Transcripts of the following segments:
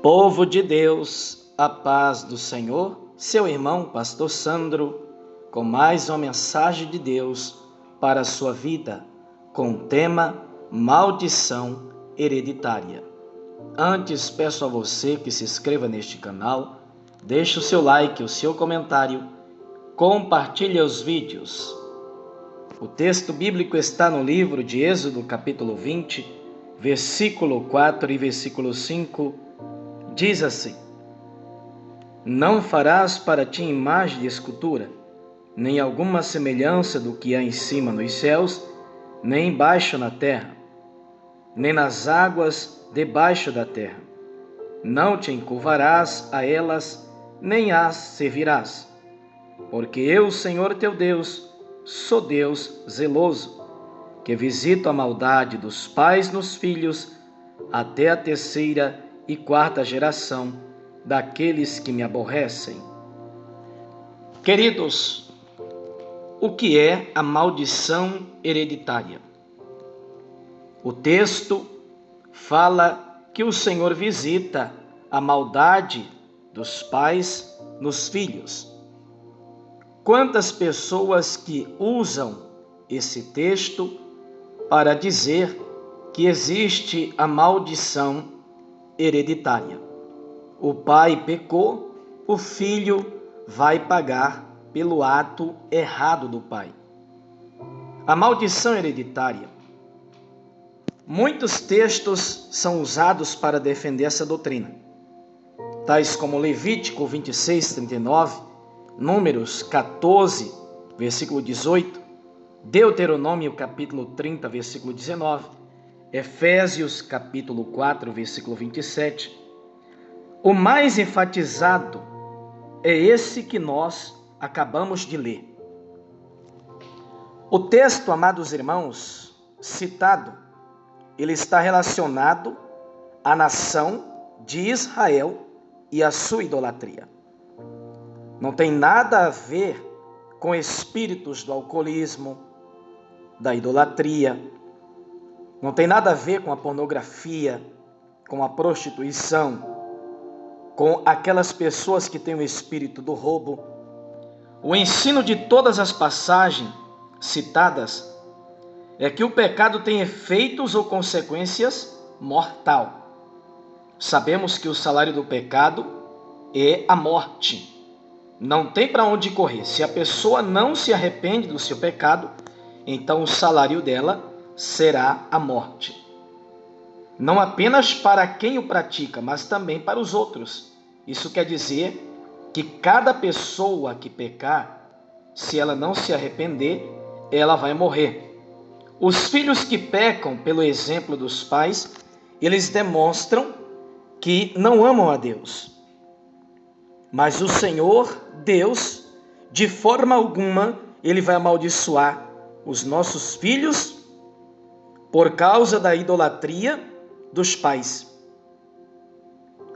Povo de Deus, a paz do Senhor, seu irmão Pastor Sandro, com mais uma mensagem de Deus para a sua vida, com o tema Maldição Hereditária. Antes, peço a você que se inscreva neste canal, deixe o seu like, o seu comentário, compartilhe os vídeos. O texto bíblico está no livro de Êxodo, capítulo 20, versículo 4 e versículo 5, diz assim: Não farás para ti imagem de escultura, nem alguma semelhança do que há em cima nos céus, nem embaixo na terra, nem nas águas debaixo da terra. Não te encurvarás a elas, nem as servirás. Porque eu, Senhor teu Deus, sou Deus zeloso, que visito a maldade dos pais nos filhos, até a terceira e quarta geração daqueles que me aborrecem. Queridos, o que é a maldição hereditária? O texto fala que o Senhor visita a maldade dos pais nos filhos. Quantas pessoas que usam esse texto para dizer que existe a maldição hereditária. O pai pecou, o filho vai pagar pelo ato errado do pai. A maldição hereditária. Muitos textos são usados para defender essa doutrina, tais como Levítico 26, 39, Números 14, versículo 18, Deuteronômio capítulo 30, versículo 19, Efésios capítulo 4, versículo 27. O mais enfatizado é esse que nós acabamos de ler. O texto, amados irmãos, citado, ele está relacionado à nação de Israel e à sua idolatria. Não tem nada a ver com espíritos do alcoolismo, da idolatria. Não tem nada a ver com a pornografia, com a prostituição, com aquelas pessoas que têm o espírito do roubo. O ensino de todas as passagens citadas é que o pecado tem efeitos ou consequências mortal. Sabemos que o salário do pecado é a morte. Não tem para onde correr. Se a pessoa não se arrepende do seu pecado, então o salário dela será a morte. Não apenas para quem o pratica, mas também para os outros. Isso quer dizer que cada pessoa que pecar, se ela não se arrepender, ela vai morrer. Os filhos que pecam pelo exemplo dos pais, eles demonstram que não amam a Deus. Mas o Senhor, Deus, de forma alguma, ele vai amaldiçoar os nossos filhos por causa da idolatria dos pais,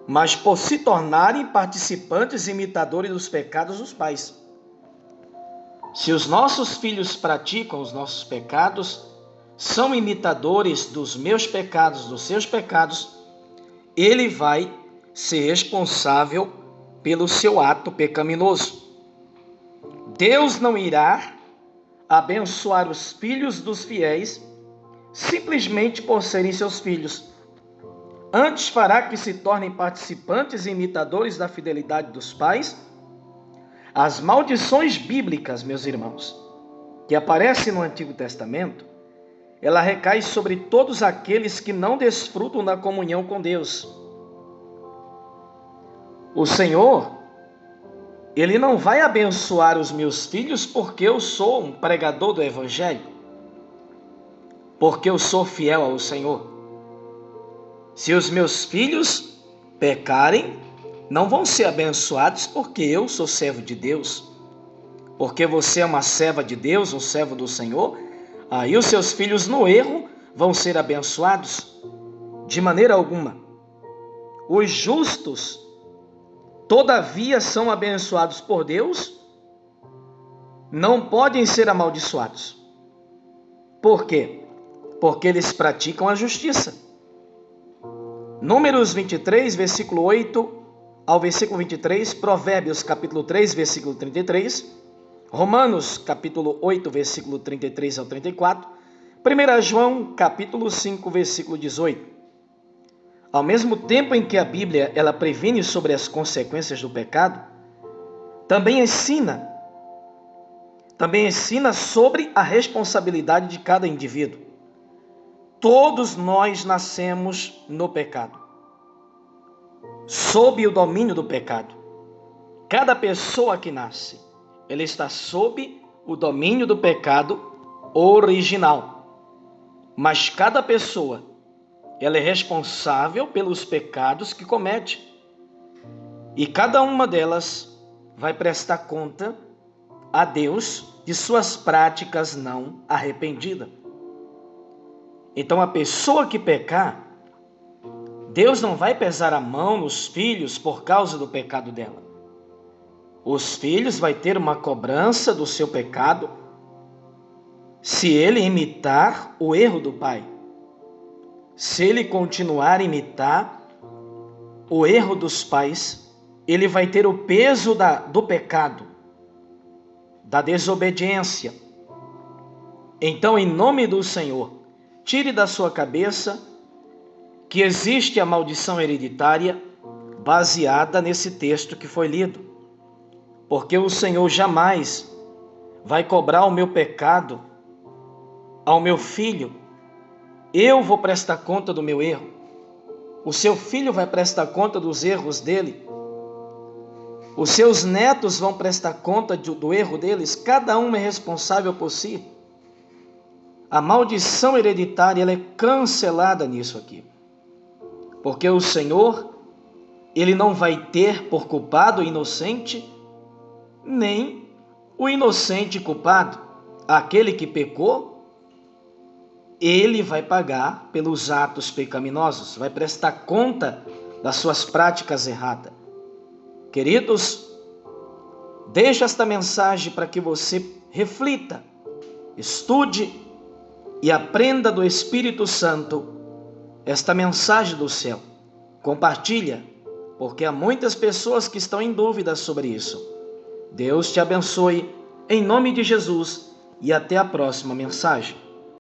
mas por se tornarem participantes e imitadores dos pecados dos pais. Se os nossos filhos praticam os nossos pecados, são imitadores dos meus pecados, dos seus pecados, ele vai ser responsável pelo seu ato pecaminoso. Deus não irá abençoar os filhos dos fiéis simplesmente por serem seus filhos. Antes fará que se tornem participantes e imitadores da fidelidade dos pais. As maldições bíblicas, meus irmãos, que aparecem no Antigo Testamento, ela recai sobre todos aqueles que não desfrutam da comunhão com Deus. O Senhor, ele não vai abençoar os meus filhos porque eu sou um pregador do Evangelho, porque eu sou fiel ao Senhor. Se os meus filhos pecarem, não vão ser abençoados porque eu sou servo de Deus. Porque você é uma serva de Deus, um servo do Senhor, aí os seus filhos no erro vão ser abençoados? De maneira alguma. Os justos, todavia, são abençoados por Deus, não podem ser amaldiçoados. Por quê? Porque eles praticam a justiça. Números 23, versículo 8 ao versículo 23, Provérbios capítulo 3, versículo 33, Romanos capítulo 8, versículo 33 ao 34, 1 João capítulo 5, versículo 18. Ao mesmo tempo em que a Bíblia ela previne sobre as consequências do pecado, também ensina sobre a responsabilidade de cada indivíduo. Todos nós nascemos no pecado, sob o domínio do pecado. Cada pessoa que nasce, ela está sob o domínio do pecado original. Mas cada pessoa, ela é responsável pelos pecados que comete. E cada uma delas vai prestar conta a Deus de suas práticas não arrependidas. Então a pessoa que pecar, Deus não vai pesar a mão nos filhos por causa do pecado dela. Os filhos vão ter uma cobrança do seu pecado se ele imitar o erro do pai. Se ele continuar a imitar o erro dos pais, ele vai ter o peso do pecado, da desobediência. Então, em nome do Senhor, tire da sua cabeça que existe a maldição hereditária baseada nesse texto que foi lido. Porque o Senhor jamais vai cobrar o meu pecado ao meu filho. Eu vou prestar conta do meu erro. O seu filho vai prestar conta dos erros dele. Os seus netos vão prestar conta do erro deles. Cada um é responsável por si. A maldição hereditária ela é cancelada nisso aqui. Porque o Senhor, ele não vai ter por culpado o inocente, nem o inocente culpado. Aquele que pecou, ele vai pagar pelos atos pecaminosos, vai prestar conta das suas práticas erradas. Queridos, deixo esta mensagem para que você reflita, estude e aprenda do Espírito Santo esta mensagem do céu. Compartilha, porque há muitas pessoas que estão em dúvida sobre isso. Deus te abençoe, em nome de Jesus, e até a próxima mensagem.